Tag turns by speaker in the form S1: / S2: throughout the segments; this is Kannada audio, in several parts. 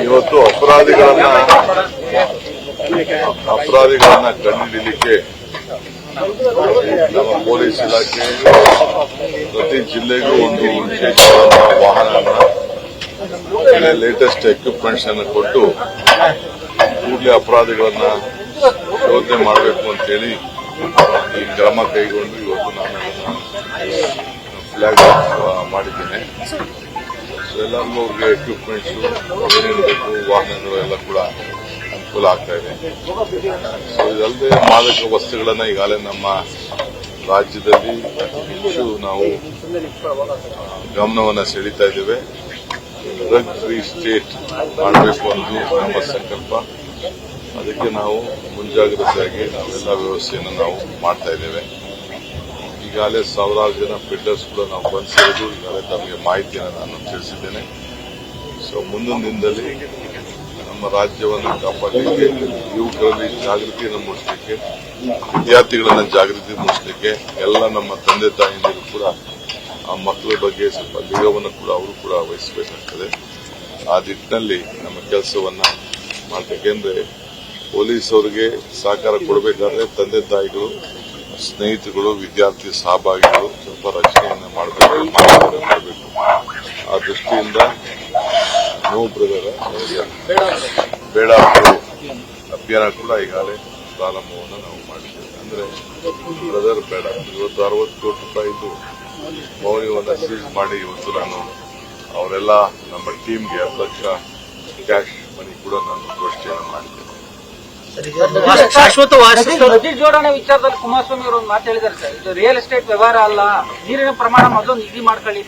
S1: ಇವತ್ತು ಅಪರಾಧಿಗಳನ್ನ ಕಂಡುಹಿಡಿಯಲಿಕ್ಕೆ ನಮ್ಮ ಪೊಲೀಸ್ ಇಲಾಖೆ ಪ್ರತಿ ಜಿಲ್ಲೆಗೂ ಒಂದು ವಿಶೇಷವಾದ ವಾಹನ ಲೇಟೆಸ್ಟ್ ಎಕ್ವಿಪ್ಮೆಂಟ್ಸ್ ಅನ್ನು ಕೊಟ್ಟು ಕೂಡಲೇ ಅಪರಾಧಿಗಳನ್ನ ಶೋಧನೆ ಮಾಡಬೇಕು ಅಂತ ಹೇಳಿ ಈ ಕ್ರಮ ಕೈಗೊಂಡು ಇವತ್ತು ನಾನು ಫ್ಲಾಗ್ ಮಾಡಿದ್ದೇನೆ. ಎಲ್ಲರಿಗೂ ಅವ್ರಿಗೆ ಎಕ್ವಿಪ್ಮೆಂಟ್ಸ್ ಏನೇನು ಬೇಕು ವಾಹನಗಳು ಎಲ್ಲ ಕೂಡ ಅನುಕೂಲ ಆಗ್ತಾ ಇದೆ. ಸೊ ಇದಲ್ಲದೆ ಮಾದಕ ವಸ್ತುಗಳನ್ನ ಈಗಾಗಲೇ ನಮ್ಮ ರಾಜ್ಯದಲ್ಲಿ ಹೆಚ್ಚು ನಾವು ಗಮನವನ್ನು ಸೆಳೀತಾ ಇದ್ದೇವೆ. ಡ್ರಗ್ ಫ್ರೀ ಸ್ಟೇಟ್ ಮಾಡಬೇಕು ಅನ್ನೋದು ನಮ್ಮ ಸಂಕಲ್ಪ. ಅದಕ್ಕೆ ನಾವು ಮುಂಜಾಗ್ರತೆಯಾಗಿ ನಾವೆಲ್ಲ ವ್ಯವಸ್ಥೆಯನ್ನು ನಾವು ಮಾಡ್ತಾ ಇದ್ದೇವೆ. ಈಗಾಗಲೇ ಸಾವಿರಾರು ಜನ ಪೆಡ್ಲರ್ಸ್ ಕೂಡ ನಾವು ಬಂಧಿಸಿರೋದು ಈಗಾಗಲೇ ತಮಗೆ ಮಾಹಿತಿಯನ್ನು ನಾನು ತಿಳಿಸಿದ್ದೇನೆ. ಸೊ ಮುಂದಿನ ದಿನದಲ್ಲಿ ನಮ್ಮ ರಾಜ್ಯವನ್ನು ಕಾಪಾಡಲಿಕ್ಕೆ ಯುವಕರಲ್ಲಿ ಜಾಗೃತಿಯನ್ನು ಮೂಡಿಸಲಿಕ್ಕೆ, ವಿದ್ಯಾರ್ಥಿಗಳನ್ನು ಜಾಗೃತಿ ಮೂಡಿಸಲಿಕ್ಕೆ ಎಲ್ಲ ನಮ್ಮ ತಂದೆ ತಾಯಿಯಂದಿರು ಕೂಡ ಆ ಮಕ್ಕಳ ಬಗ್ಗೆ ಸ್ವಲ್ಪ ನಿಗಾವನ್ನು ಕೂಡ ಅವರು ಕೂಡ ವಹಿಸಬೇಕಾಗ್ತದೆ. ಆ ನಿಟ್ಟಿನಲ್ಲಿ ನಮ್ಮ ಕೆಲಸವನ್ನ ಮಾಡಬೇಕೆಂದ್ರೆ ಪೊಲೀಸ್ ಅವರಿಗೆ ಸಹಕಾರ ಕೊಡಬೇಕಾದ್ರೆ ತಂದೆ ತಾಯಿಗಳು, ಸ್ನೇಹಿತರುಗಳು, ವಿದ್ಯಾರ್ಥಿ ಸಹಭಾಗಿಗಳು ಸ್ವಲ್ಪ ರಕ್ಷಣೆಯನ್ನು ಮಾಡಬೇಕು. ಆ ದೃಷ್ಟಿಯಿಂದ ನೋ ಬ್ರದರ್ ಬೇಡ ಅಭಿಯಾನ ಕೂಡ ಈಗಾಗಲೇ ಪ್ರಾರಂಭವನ್ನು ನಾವು ಮಾಡಿದ್ದೇವೆ. ಅಂದ್ರೆ ಬ್ರದರ್ ಬೇಡ, ಇವತ್ತು 60 ಕೋಟಿ ರೂಪಾಯಿದು ಮೌಲ್ಯವನ್ನು ಸೀಸ್ ಮಾಡಿ ಇವತ್ತು ನಾನು ಅವರೆಲ್ಲ ನಮ್ಮ ಟೀಮ್ಗೆ 10 ಲಕ್ಷ ಕ್ಯಾಶ್ ಮನಿ ಕೂಡ ನಾನು ಘೋಷಣೆಯನ್ನು ಮಾಡಿದ್ದೇನೆ.
S2: ಶಾಶ್ವತ ನದಿ ಜೋಡಣೆ ವಿಚಾರದಲ್ಲಿ ಕುಮಾರಸ್ವಾಮಿ ಅವರು ಒಂದು ಮಾತು ಹೇಳಿದ್ದಾರೆ ಸರ್, ಇದು ರಿಯಲ್ ಎಸ್ಟೇಟ್ ವ್ಯವಹಾರ ಅಲ್ಲ, ನೀರಿನ ಪ್ರಮಾಣ ಮೊದಲು ನಿಗದಿ ಮಾಡ್ಕೊಳ್ಳಿ.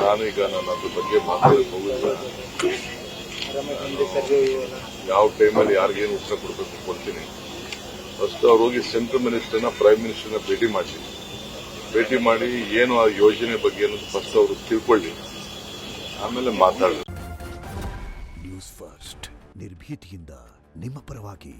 S1: ನಾನೀಗ ನಾನು ಅದ್ರ ಬಗ್ಗೆ ಮಾತಾಡಕ್ಕೆ ಹೋಗಿಲ್ಲ. ಯಾವ ಟೈಮಲ್ಲಿ ಯಾರಿಗೇನು ಉತ್ತರ ಕೊಡಬೇಕು ಕೊಡ್ತೀನಿ. ಫಸ್ಟ್ ಅವ್ರು ಹೋಗಿ ಸೆಂಟ್ರಲ್ ಮಿನಿಸ್ಟರ್ನ, ಪ್ರೈಮ್ ಮಿನಿಸ್ಟರ್ನ ಭೇಟಿ ಮಾಡಿ ಏನು ಆ ಯೋಜನೆ ಬಗ್ಗೆ ಅನ್ನೋದು ಫಸ್ಟ್ ಅವರು ತಿಳ್ಕೊಳ್ಳಿ, ಆಮೇಲೆ ಮಾತಾಡಲಿ.
S3: ನ್ಯೂಸ್ ಫಸ್ಟ್ ನಿರ್ಭೀತಿಯಿಂದ ನಿಮ್ಮ ಪರವಾಗಿ.